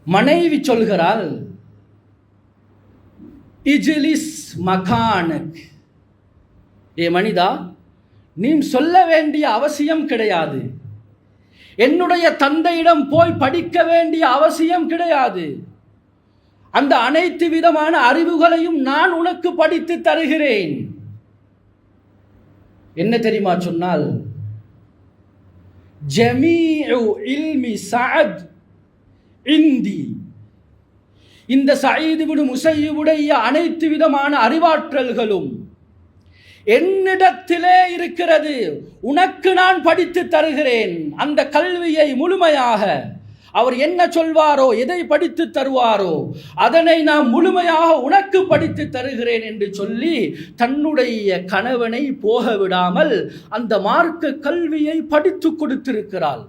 மனைவி சொல்கிறாள், இஜ்லிஸ் மகானக், ஏ மனிதா, நீ சொல்ல வேண்டிய அவசியம் கிடையாது. என்னுடைய தந்தையிடம் போய் படிக்க வேண்டிய அவசியம் கிடையாது. அந்த அனைத்து விதமான அறிவுகளையும் நான் உனக்கு படித்து தருகிறேன். என்ன தெரியுமா சொன்னால், ஜமீஉ இல்மி சஅத் இந்தி, இந்த சயீத் இப்னு முஸையிபுடைய அனைத்து விதமான அறிவாற்றல்களும் என்னிடத்திலே இருக்கிறது. உனக்கு நான் படித்து தருகிறேன். அந்த கல்வியை முழுமையாக அவர் என்ன சொல்வாரோ, எதை படித்து தருவாரோ அதனை நான் முழுமையாக உனக்கு படித்து தருகிறேன் என்று சொல்லி தன்னுடைய கணவனை போக விடாமல் அந்த மார்க்க கல்வியை படித்து கொடுத்திருக்கிறாள்.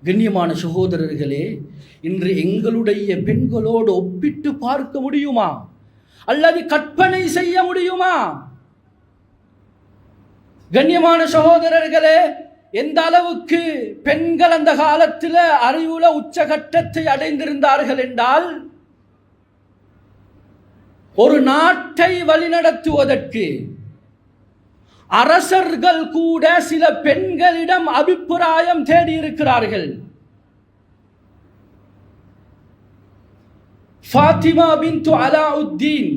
கண்ணியமான சகோதரர்களே, இன்று எங்களுடைய பெண்களோடு ஒப்பிட்டு பார்க்க முடியுமா அல்லது கற்பனை செய்ய முடியுமா? கண்ணியமான சகோதரர்களே, எந்த அளவுக்கு பெண்கள் அந்த காலத்தில் அறிவுல உச்சகட்டத்தை அடைந்திருந்தார்கள் என்றால், ஒரு நாட்டை வழிநடத்துவதற்கு அரசர்கள் கூட சில பெண்களிடம் அபிப்பிராயம் தேடி இருக்கிறார்கள். ஃபாத்திமா பின்து அலாவுத்தீன்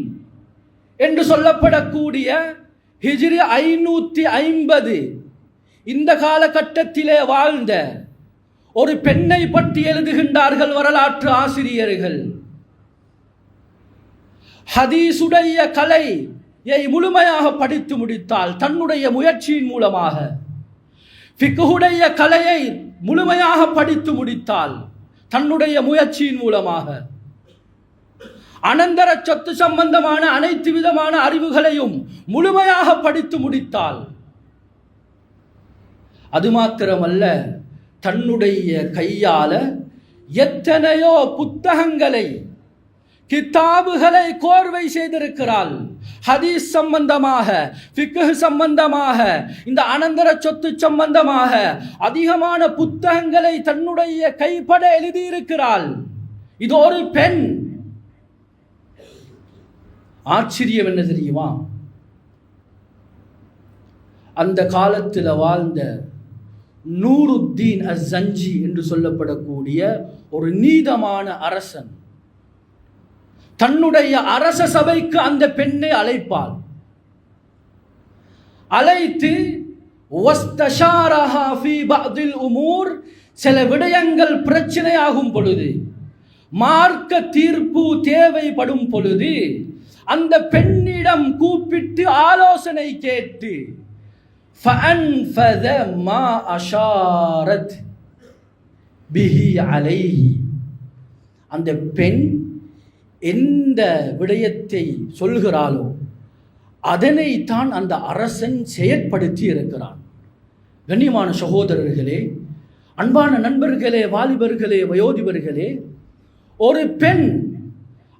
என்று சொல்லப்படக்கூடிய ஹிஜ்ரி 550 இந்த காலகட்டத்திலே வாழ்ந்த ஒரு பெண்ணை பற்றி எழுதுகின்றார்கள் வரலாற்று ஆசிரியர்கள். ஹதீஸுடைய கலையை முழுமையாக படித்து முடித்தால் தன்னுடைய முயற்சியின் மூலமாக, ஃபிக்ஹுடைய கலையை முழுமையாக படித்து முடித்தால் தன்னுடைய முயற்சியின் மூலமாக, அனந்தர சொத்து சம்பந்தமான அனைத்து விதமான அறிவுகளையும் முழுமையாக படித்து முடித்தால், அது மாத்திரமல்ல, தன்னுடைய கையால எத்தனையோ புத்தகங்களை கிதாபுகளை கோர்வை செய்திருக்கிறாள். ஹதீஸ் சம்பந்தமாக, ஃபிக்ஹ் சம்பந்தமாக, இந்த அனந்தர சொத்து சம்பந்தமாக அதிகமான புத்தகங்களை தன்னுடைய கைப்பட எழுதியிருக்கிறாள். இது ஒரு பெண். ஆச்சரியம் என்ன தெரியுமா? அந்த காலத்தில் வாழ்ந்த நூருத்தீன் அஸ்ஸஞ்சி என்று சொல்லப்படக்கூடிய ஒரு நீதமான அரசன் தன்னுடைய அரச சபைக்கு அந்த பெண்ணை அழைப்பாள். அழைத்து வஸ்தஷாரஹா ஃபீ பஅதில் உமூர், சில விடயங்கள் பிரச்சனையாகும் பொழுது, மார்க்க தீர்ப்பு தேவைப்படும் பொழுது அந்த பெண்ணிடம் கூப்பிட்டு ஆலோசனை கேட்டு ஃபஅன்ஃபத மா அஷாரத் பிஹி அலைஹி, அந்த பெண் எந்த விடயத்தை சொல்கிறாளோ அதனை தான் அந்த அரசன் செயற்படுத்தி இருக்கிறான். கண்ணியமான சகோதரர்களே, அன்பான நண்பர்களே, வாலிபர்களே, வயோதிபர்களே, ஒரு பெண்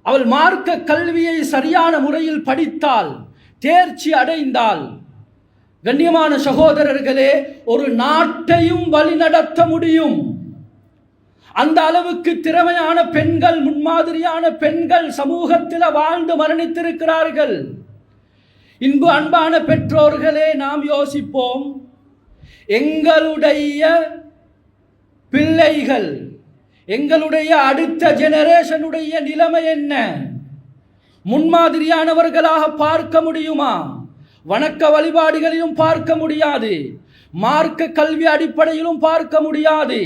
அவள் மார்க்க கல்வியை சரியான முறையில் படித்தால், தேர்ச்சி அடைந்தால், கண்ணியமான சகோதரர்களே, ஒரு நாட்டையும் வழிநடத்த முடியும். அந்த அளவுக்கு திறமையான பெண்கள், முன்மாதிரியான பெண்கள் சமூகத்தில் வாழ்ந்து மரணித்திருக்கிறார்கள். அன்பான பெற்றோர்களே, நாம் யோசிப்போம், எங்களுடைய பிள்ளைகள், எங்களுடைய அடுத்த ஜெனரேஷனுடைய நிலைமை என்ன? முன்மாதிரியானவர்களாக பார்க்க முடியுமா? வணக்க வழிபாடுகளிலும் பார்க்க முடியாது, மார்க்க கல்வி அடிப்படையிலும் பார்க்க முடியாது,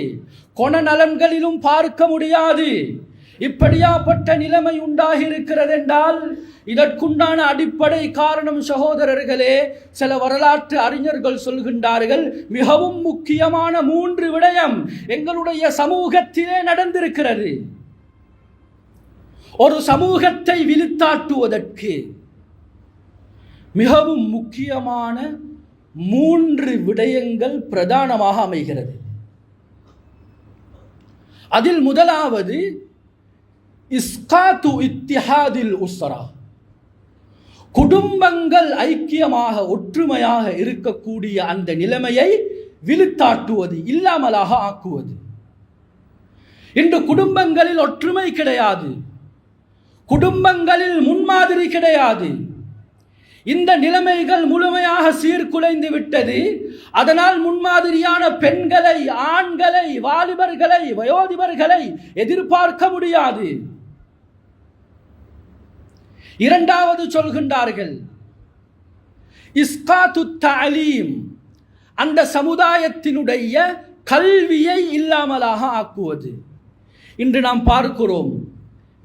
குணநலன்களிலும் பார்க்க முடியாது. இப்படியாப்பட்ட நிலைமை உண்டாகி இருக்கிறது என்றால் இதற்குண்டான அடிப்படை காரணம் சகோதரர்களே, சில வரலாற்று அறிஞர்கள் சொல்கின்றார்கள், மிகவும் முக்கியமான 3 விடயம் எங்களுடைய சமூகத்திலே நடந்திருக்கிறது. ஒரு சமூகத்தை விழித்தாட்டுவதற்கு மிகவும் முக்கியமான 3 விடயங்கள் பிரதானமாக அமைகிறது. அதில் முதலாவது இஸ்காத்து இத்திஹாதில் உஸ்ரா, குடும்பங்கள் ஐக்கியமாக ஒற்றுமையாக இருக்கக்கூடிய அந்த நிலைமையை விழித்தாட்டுவது, இல்லாமலாக ஆக்குவது. இன்று குடும்பங்களில் ஒற்றுமை கிடையாது, குடும்பங்களில் முன்மாதிரி கிடையாது. இந்த நிலைமைகள் முழுமையாக சீர்குலைந்து விட்டது. அதனால் முன்மாதிரியான பெண்களை, ஆண்களை, வாலிபர்களை, வயோதிபர்களை எதிர்பார்க்க முடியாது. இரண்டாவது சொல்கின்றார்கள் இஸ்காத்து தஅலீம், அந்த சமுதாயத்தினுடைய கல்வியை இல்லாமலாக ஆக்குவது. இன்று நாம் பார்க்கிறோம்,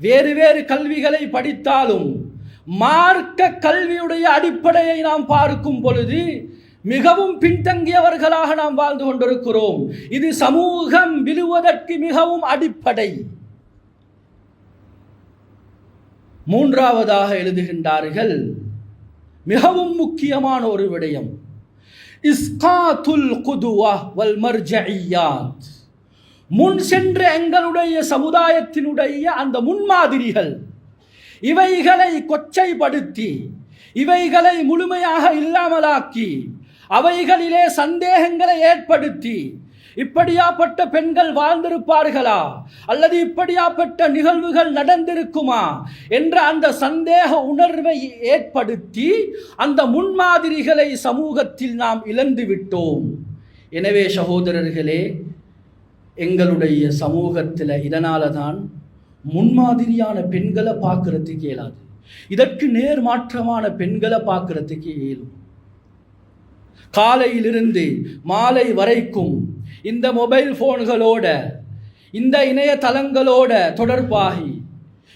வேறு வேறு கல்விகளை படித்தாலும் மார்க்க கல்வியுடைய அடிப்படையை நாம் பார்க்கும் பொழுது மிகவும் பின்தங்கியவர்களாக நாம் வாழ்ந்து கொண்டிருக்கிறோம். இது சமூகம் விழுவதற்கு மிகவும் அடிப்படை. மூன்றாவதாக எழுதுகின்றார்கள், மிகவும் முக்கியமான ஒரு விடயம், இஸ்காத்துல் குதுவா வல் மர்ஜஇய்யாத், முன் சென்ற எங்களுடைய சமுதாயத்தினுடைய அந்த முன்மாதிரிகள், இவைகளை கொச்சைப்படுத்தி, இவைகளை முழுமையாக இல்லாமலாக்கி, அவைகளிலே சந்தேகங்களை ஏற்படுத்தி, இப்படியாப்பட்ட பெண்கள் வாழ்ந்திருப்பார்களா அல்லது இப்படியாப்பட்ட நிகழ்வுகள் நடந்திருக்குமா என்ற அந்த சந்தேக உணர்வை ஏற்படுத்தி அந்த முன்மாதிரிகளை சமூகத்தில் நாம் இழந்து விட்டோம். எனவே சகோதரர்களே, எங்களுடைய சமூகத்தில் இதனால தான் முன்மாதிரியான பெண்களை பார்க்கறதுக்கு இயலாது. இதற்கு நேர் மாற்றமான பெண்களை பார்க்கறதுக்கு இயலும். காலையிலிருந்து மாலை வரைக்கும் இந்த மொபைல் போன்களோட, இந்த இணையதளங்களோட தொடர்பாகி,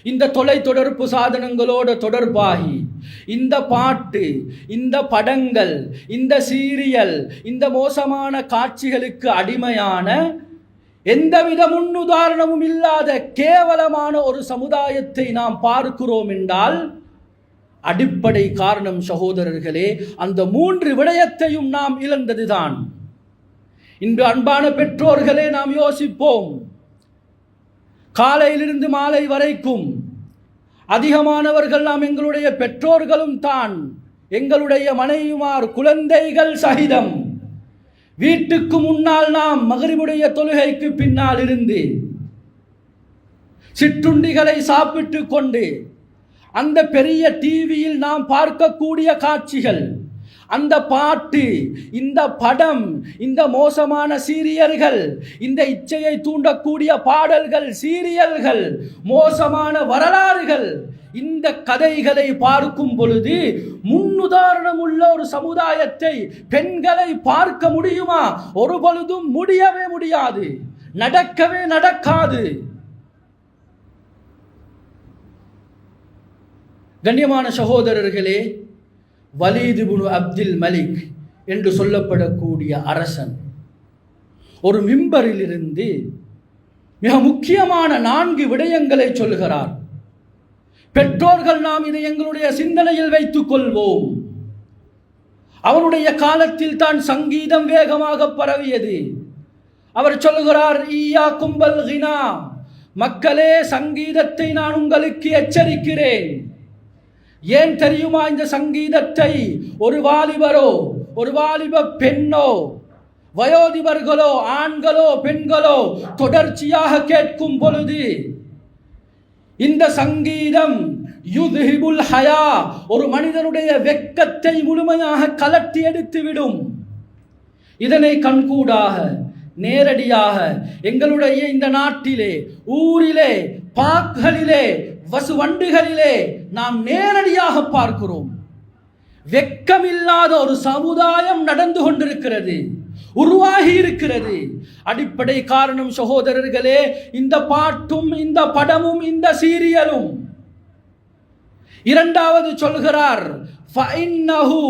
இந்த தொலைத்தொடர்பு சாதனங்களோட தொடர்பாகி, இந்த பாட்டு, இந்த படங்கள், இந்த சீரியல், இந்த மோசமான காட்சிகளுக்கு அடிமையான, எந்தவித முன்னுதாரணமும் இல்லாத கேவலமான ஒரு சமுதாயத்தை நாம் பார்க்கிறோம் என்றால் அடிப்படை காரணம் சகோதரர்களே, அந்த 3 விடயத்தையும் நாம் இழந்ததுதான். இன்று அன்பான பெற்றோர்களே, நாம் யோசிப்போம், காலையிலிருந்து மாலை வரைக்கும் அதிகமானவர்கள் நாம் எங்களுடைய பெற்றோர்களும் தான், எங்களுடைய மனைவிமார், குழந்தைகள் சகிதம் வீட்டுக்கு முன்னால் நாம் மகரிபுடைய தொழுகைக்கு பின்னால் இருந்து சிற்றுண்டிகளை சாப்பிட்டு கொண்டு அந்த பெரிய டிவியில் நாம் பார்க்கக்கூடிய காட்சிகள், அந்த பாட்டு, இந்த படம், இந்த மோசமான சீரியல்கள், இந்த இச்சையை தூண்டக்கூடிய பாடல்கள், சீரியல்கள், மோசமான வரலாறுகள், இந்த கதைகளை பார்க்கும் பொழுது முன்னுதாரணம் உள்ள ஒரு சமுதாயத்தை பெண்களை பார்க்க முடியுமா? ஒரு பொழுதும் முடியவே முடியாது, நடக்கவே நடக்காது. கண்ணியமான சகோதரர்களே, வலீத் இப்னு அப்துல் மலிக் என்று சொல்லப்படக்கூடிய அரசன் ஒரு மிம்பரில் இருந்து மிக முக்கியமான 4 விடயங்களை சொல்கிறார். பெற்றோர்கள் நாம் இதை எங்களுடைய சிந்தனையில் வைத்துக் கொள்வோம். அவருடைய காலத்தில் தான் சங்கீதம் வேகமாக பரவியது. அவர் சொல்கிறார், ஈயாக்கும் பல் கினா, மக்களே சங்கீதத்தை நான் உங்களுக்கு எச்சரிக்கிறேன். ஏன் தெரியுமா? இந்த சங்கீதத்தை ஒரு வாலிபரோ, ஒரு வாலிப பெண்ணோ, வயோதிபர்களோ, ஆண்களோ, பெண்களோ தொடர்ச்சியாக கேட்கும் பொழுது இந்த சங்கீதம் யுத்ஹிபுல் ஹயா, ஒரு மனிதனுடைய வெட்கத்தை முழுமையாக கலட்டி எடுத்துவிடும். இதனை கண்கூடாக நேரடியாக எங்களுடைய இந்த நாட்டிலே, ஊரிலே, பாக்களிலே, வசுவண்டுகளிலே நாம் நேரடியாக பார்க்கிறோம். வெட்கமில்லாத ஒரு சமுதாயம் நடந்து கொண்டிருக்கிறது, உருவாகி இருக்கிறது. அடிப்படை காரணம் சகோதரர்களே, இந்த பாட்டும், இந்த படமும், இந்த சீரியலும். இரண்டாவது சொல்கிறார், ஃபஇன்னஹு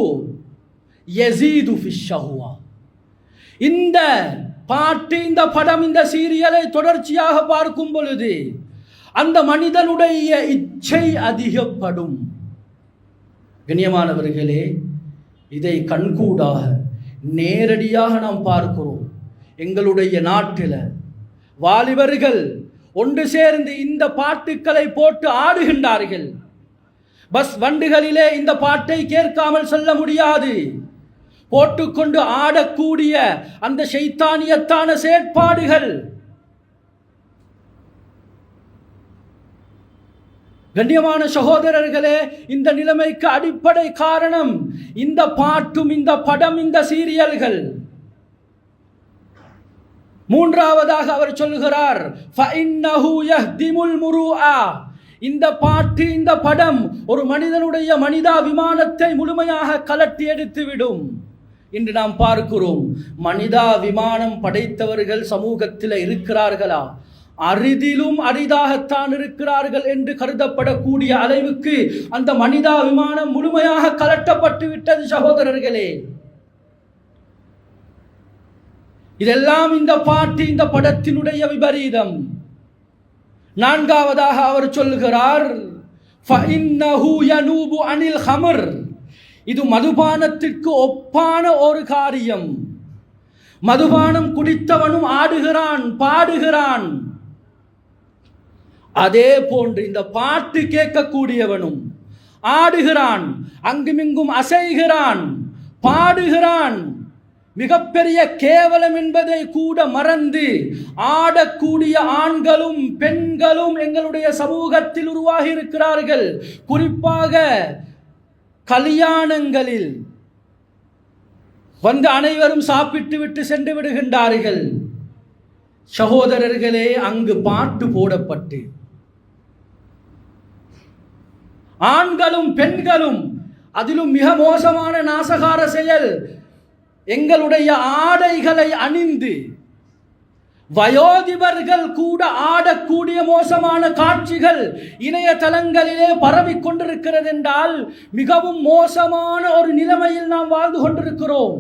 யஸீது ஃபிஷ்ஷஹ்வா. இந்த பாட்டு, இந்த படம், இந்த சீரியலை தொடர்ச்சியாக பார்க்கும் பொழுது அந்த மனிதனுடைய இச்சை அதிகப்படும். கண்ணியமானவர்களே, இதை கண்கூடாக நேரடியாக நாம் பார்க்கிறோம். எங்களுடைய நாட்டில் வாலிபர்கள் ஒன்று சேர்ந்து இந்த பாட்டுக்களை போட்டு ஆடுகின்றார்கள். பஸ் வண்டுகளிலே இந்த பாட்டை கேட்காமல் செல்ல முடியாது. போட்டுக்கொண்டு ஆடக்கூடிய அந்த ஷைத்தானியத்தான செயற்பாடுகள். கண்ணியமான சகோதரர்களே, இந்த நிலைமைக்கு அடிப்படை காரணம் இந்த பாட்டும், இந்த படம், இந்த சீரியல்கள். மூன்றாவதாக அவர் சொல்கிறார், ஃபஇன்னஹு யஹ்திமுல் முருஆ. இந்த பாட்டு, இந்த படம் ஒரு மனிதனுடைய மனிதாபிமானத்தை முழுமையாக கலட்டி எடுத்துவிடும். இன்று நாம் பார்க்கிறோம், மனிதாபிமானம் படைத்தவர்கள் சமூகத்தில் இருக்கிறார்களா? அரிதிலும் அரிதாகத்தான் இருக்கிறார்கள் என்று கருதப்படக்கூடிய அளவுக்கு அந்த மனிதாபிமானம் முழுமையாக கலட்டப்பட்டு விட்டது சகோதரர்களே. இதெல்லாம் இந்த பாட்டு, இந்த படத்தினுடைய விபரீதம். நான்காவதாக அவர் சொல்கிறார், ஃபஇன்னஹு யனூபு அனில் ஹமர். இது மதுபானத்திற்கு ஒப்பான ஒரு காரியம். மதுபானம் குடித்தவனும் ஆடுகிறான், பாடுகிறான். அதே போன்று இந்த பாட்டு கேட்கக்கூடியவனும் ஆடுகிறான், அங்குமிங்கும் அசைகிறான், பாடுகிறான். மிகப்பெரிய கேவலம் என்பதை கூட மறந்து ஆடக்கூடிய ஆண்களும் பெண்களும் எங்களுடைய சமூகத்தில் உருவாகி இருக்கிறார்கள். குறிப்பாக கல்யாணங்களில் வந்து அனைவரும் சாப்பிட்டு விட்டு சென்று விடுகின்றார்கள். சகோதரர்களே, அங்கு பாட்டு போடப்பட்டு ஆண்களும் பெண்களும், அதிலும் மிக மோசமான நாசகார செயல், எங்களுடைய ஆடைகளை அணிந்து வயோதிபர்கள் கூட ஆடக்கூடிய மோசமான காட்சிகள் இணையதளங்களிலே பரவிக் கொண்டிருக்கிறது என்றால் மிகவும் மோசமான ஒரு நிலைமையில் நாம் வாழ்ந்து கொண்டிருக்கிறோம்.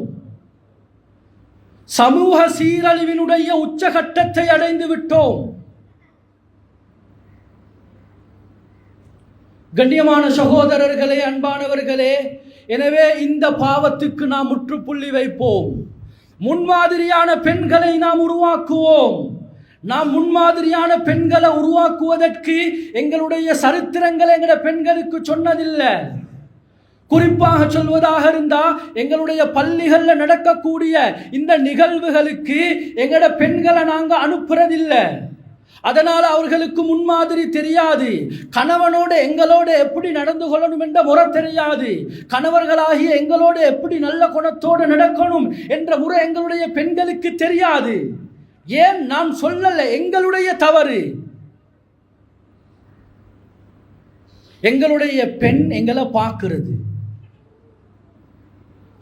சமூக சீரழிவினுடைய உச்சகட்டத்தை அடைந்து விட்டோம். கண்ணியமான சகோதரர்களே, அன்பானவர்களே, எனவே இந்த பாவத்துக்கு நாம் முற்றுப்புள்ளி வைப்போம். முன்மாதிரியான பெண்களை நாம் உருவாக்குவோம். நாம் முன்மாதிரியான பெண்களை உருவாக்குவதற்கு எங்களுடைய சரித்திரங்களை எங்கட பெண்களுக்கு சொன்னதில்லை. குறிப்பாக சொல்வதாக இருந்தா, எங்களுடைய பள்ளிகளில் நடக்கக்கூடிய இந்த நிகழ்வுகளுக்கு எங்கட பெண்களை நாங்க அனுப்புறதில்லை. அதனால அவர்களுக்கு முன்மாதிரி தெரியாது. கணவனோடு எங்களோடு எப்படி நடந்து கொள்ளணும் என்ற முறை தெரியாது. கணவர்களாகிய எங்களோடு எப்படி நல்ல குணத்தோடு நடக்கணும் என்ற முறை எங்களுடைய பெண்களுக்கு தெரியாது. ஏன் நான் சொல்லல, எங்களுடைய தவறு. எங்களுடைய பெண் எங்களை பார்க்கிறது.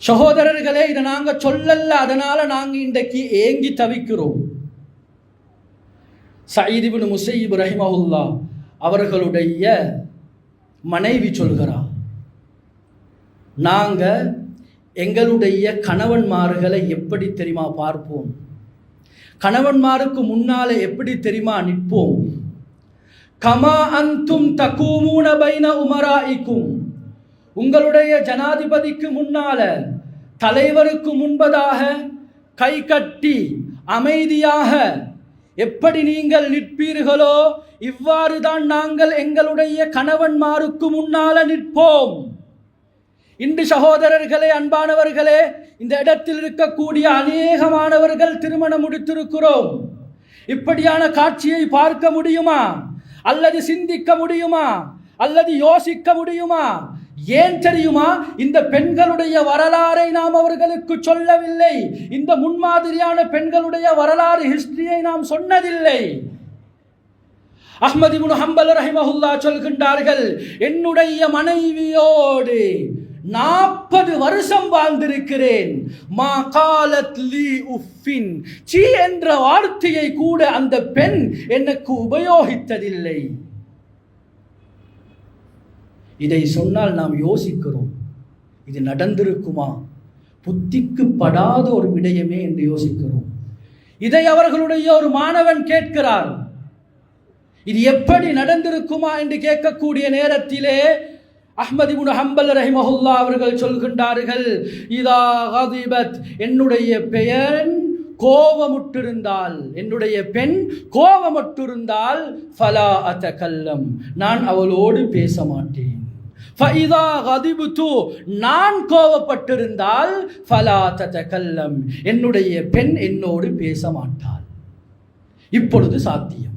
சகோதரர்களே, இதை நாங்க சொல்லல, அதனால நாங்க இன்றைக்கு ஏங்கி தவிக்கிறோம். சயீத் இப்னு முஸையிப் ரஹிமஹுல்லாஹ் அவர்களுடைய மனைவி சொல்கிறார், நாங்க எங்களுடைய கணவன்மார்களை எப்படி தெரியுமா பார்ப்போம், கணவன்மாருக்கு முன்னால எப்படி தெரியுமா நிற்போம். கமா அன்தும் தகூமூன பைன உமராஇக்கும், உங்களுடைய ஜனாதிபதிக்கு முன்னால, தலைவருக்கு முன்பதாக கை கட்டி அமைதியாக எப்படி நீங்கள் நிற்பீர்களோ இவ்வாறு தான் நாங்கள் எங்களுடைய கணவன்மாருக்கு முன்னால நிற்போம். இன்று சகோதரர்களே, அன்பானவர்களே, இந்த இடத்தில் இருக்கக்கூடிய அநேகமானவர்கள் திருமணம் முடித்திருக்கிறோம். இப்படியான காட்சியை பார்க்க முடியுமா? அல்லது சிந்திக்க முடியுமா? அல்லது யோசிக்க முடியுமா? ஏன் தெரியுமா? இந்த பெண்களுடைய வரலாறை நாம் அவர்களுக்கு சொல்லவில்லை. இந்த முன்மாதிரியான பெண்களுடைய வரலாறு ஹிஸ்டரியை நாம் சொன்னதில்லை. அஹ்மத் இப்னு ஹம்பல் ரஹிமஹுல்லாஹ் சொல்கின்றார்கள், என்னுடைய மனைவியோடு 40 வருஷம் வாழ்ந்திருக்கிறேன். மா காலத் லீ உஃபின், சீ என்ற வார்த்தையை கூட அந்த பெண் எனக்கு உபயோகித்ததில்லை. இதை சொன்னால் நாம் யோசிக்கிறோம், இது நடந்திருக்குமா? புத்திக்கு படாத ஒரு விடயமே என்று யோசிக்கிறோம். இதை அவர்களுடைய ஒரு மாணவன் கேட்கிறார், இது எப்படி நடந்திருக்குமா என்று கேட்கக்கூடிய நேரத்திலே அஹ்மத் இப்னு ஹம்பல் ரஹிமஹுல்லாஹ் அவர்கள் சொல்கின்றார்கள், இதா கதிபத், என்னுடைய பெயர் கோபமுற்றிருந்தால், என்னுடைய பெண் கோபமுற்றிருந்தால், ஃபலா அத்தகல்லம், நான் அவளோடு பேச மாட்டேன். ஃபஇதா கதிபுது, நான் கோபப்பட்டிருந்தால், ஃபலா தத்தகல்லம், என்னுடைய பெண் என்னோடு பேச மாட்டாள். இப்பொழுது சாத்தியம்.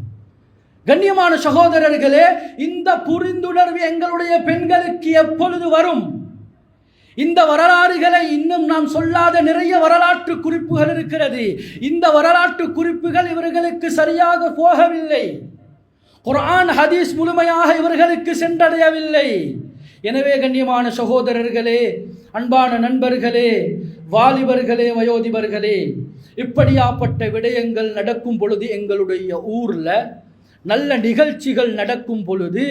கண்ணியமான சகோதரர்களே, இந்த புரிந்துணர்வு எங்களுடைய பெண்களுக்கு எப்பொழுது வரும்? இந்த வரலாறுகளை இன்னும் நாம் சொல்லாத நிறைய வரலாற்று குறிப்புகள் இருக்கிறது. இந்த வரலாற்று குறிப்புகள் இவர்களுக்கு சரியாக போகவில்லை. குர்ஆன் ஹதீஸ் முழுமையாக இவர்களுக்கு சென்றடையவில்லை. எனவே கண்ணியமான சகோதரர்களே, அன்பான நண்பர்களே, வாலிபர்களே, வயோதிபர்களே, இப்படியாப்பட்ட விடயங்கள் நடக்கும் பொழுது, எங்களுடைய ஊர்ல நல்ல நிகழ்ச்சிகள் நடக்கும் பொழுது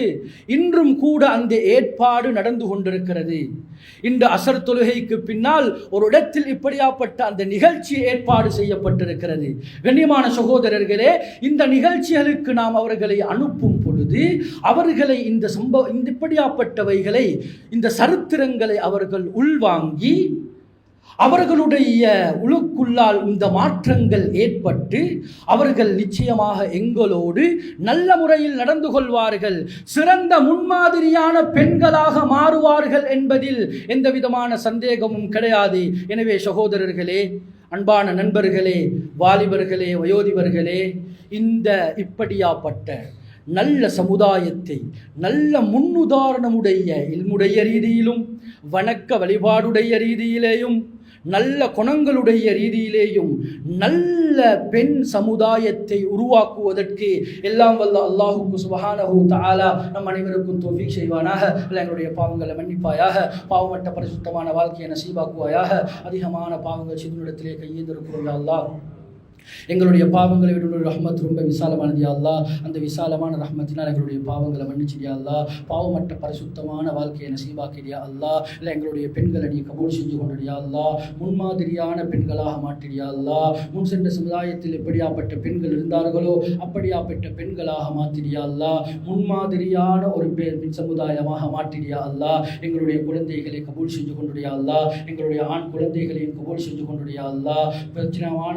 இன்றும் கூட அந்த ஏற்பாடு நடந்து கொண்டிருக்கிறது. இந்த அசர் தொழுகைக்கு பின்னால் ஒரு இடத்தில் இப்படியாப்பட்ட அந்த நிகழ்ச்சி ஏற்பாடு செய்யப்பட்டிருக்கிறது. கண்ணியமான சகோதரர்களே, இந்த நிகழ்ச்சிகளுக்கு நாம் அவர்களை அனுப்பும் பொழுது அவர்களை இந்த இப்படியாப்பட்டவைகளை, இந்த சரித்திரங்களை அவர்கள் உள்வாங்கி அவர்களுடைய உளுக்குள்ளால் இந்த மாற்றங்கள் ஏற்பட்டு அவர்கள் நிச்சயமாக எங்களோடு நல்ல முறையில் நடந்து கொள்வார்கள், சிறந்த முன்மாதிரியான பெண்களாக மாறுவார்கள் என்பதில் எந்த விதமான சந்தேகமும் கிடையாது. எனவே சகோதரர்களே, அன்பான நண்பர்களே, வாலிபர்களே, வயோதிபர்களே, இந்த இப்படியாப்பட்ட நல்ல சமுதாயத்தை நல்ல முன்னுதாரணமுடைய இல்முடைய ரீதியிலும் வணக்க வழிபாடுடைய ரீதியிலேயும் நல்ல குணங்களுடைய ரீதியிலேயும் நல்ல பெண் சமுதாயத்தை உருவாக்குவதற்கு எல்லாம் வல்ல அல்லாஹுக்கு சுப்ஹானஹு தஆலா நம் அனைவருக்கும் தௌஃபீக் செய்வானாக. எங்களுடைய பாவங்களை மன்னிப்பாயாக, பாவமற்ற பரிசுத்தமான வாழ்க்கையை நசீபாக்குவாயாக. அதிகமான பாவங்கள் சிறுநிலத்திலே கையேந்திருக்கிறோம் யா அல்லாஹ். எங்களுடைய பாவங்களை விட ரஹ்மத் ரொம்ப விசாலமானது யா அல்லாஹ். அந்த விசாலமான ரஹ்மத்தினால் எங்களுடைய பாவங்களை மன்னிச்சிடியா அல்லாஹ். பாவமற்ற பரிசுத்தமான வாழ்க்கையை நசீபாக்கிறியா அல்லாஹ். இல்லை எங்களுடைய பெண்களை நீ கபூல் செஞ்சு கொண்டியா அல்லாஹ். முன்மாதிரியான பெண்களாக மாற்றிடியா அல்லாஹ். முன் சென்ற சமுதாயத்தில் எப்படியாப்பட்ட பெண்கள் இருந்தார்களோ அப்படியாப்பட்ட பெண்களாக மாற்றிடியா அல்லாஹ். முன்மாதிரியான ஒரு பெண் சமுதாயமாக மாற்றிடியா அல்லாஹ். எங்களுடைய குழந்தைகளை கபூல் செஞ்சு கொண்டியா அல்லாஹ். எங்களுடைய ஆண் குழந்தைகளையும் கபூல் செஞ்சு கொண்டியா அல்லாஹ். பிரச்சனமான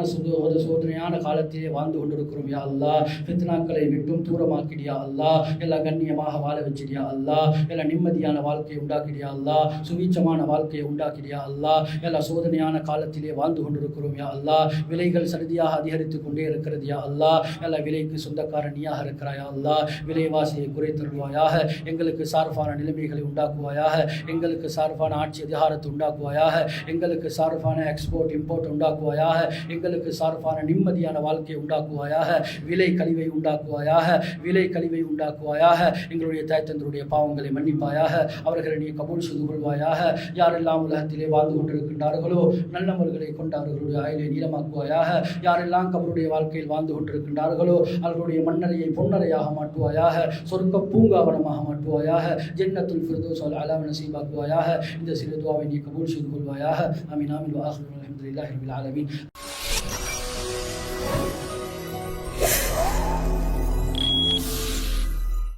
சோதனையான காலத்திலே வாழ்ந்து கொண்டிருக்கிறோம் யா அல்லாஹ். ஃபித்னாக்களை விட்டும் தூரமாக்கிடியா அல்லாஹ். எல்லாம் கண்ணியமாக வாழ வச்சிடியா அல்லாஹ். எல்லாம் நிம்மதியான வாழ்க்கையை உண்டாக்கிடியா அல்லாஹ். சுவீச்சமான வாழ்க்கையை உண்டாக்கிடியா அல்லாஹ். எல்லாம் சோதனையான காலத்திலே வாழ்ந்து கொண்டிருக்கிறோம் யா அல்லாஹ். விலைகள் சடுதியாக அதிகரித்து கொண்டே இருக்கிறது யா அல்லாஹ். எல்லாம் விலைக்கு சொந்தக்காரன் நீயாக இருக்கிறாயா அல்லாஹ். விலைவாசியை குறைத்தருள்வாயாக. எங்களுக்கு சார்பான நிலைமைகளை உண்டாக்குவாயாக. எங்களுக்கு சார்பான ஆட்சி அதிகாரத்தை உண்டாக்குவாயாக. எங்களுக்கு சார்பான எக்ஸ்போர்ட் இம்போர்ட் உண்டாக்குவாயாக. எங்களுக்கு சார்பான நிம்மதியான வாழ்க்கையை உண்டாக்குவாயாக. விலை கழிவை உண்டாக்குவாயாக. விலை கழிவை உண்டாக்குவாயாக. எங்களுடைய தாய்த்தந்தருடைய பாவங்களை மன்னிப்பாயாக. அவர்களை நீ கபூல் செய்து கொள்வாயாக. யாரெல்லாம் உலகத்திலே வாழ்ந்து கொண்டிருக்கின்றார்களோ நல்லவர்களை கொண்டு அவர்களுடைய ஆயுளை நீளமாக்குவாயாக. யாரெல்லாம் கபருடைய வாழ்க்கையில் வாழ்ந்து கொண்டிருக்கின்றார்களோ அவர்களுடைய மண்ணறையை பொன்னறையாக மாற்றுவாயாக. சொர்க்க பூங்காவனமாக மாற்றுவாயாக. ஜன்னத்துல் ஃபிர்தௌஸ் வல் அலா நசீபாக்குவாயாக. இந்த சிறு துஆவை நீ கபூல் செய்து கொள்வாயாக. ஆமீன் ஆமீன் வ ஆகிரு அல்ஹம்துலில்லாஹி ரப்பில் ஆலமீன்.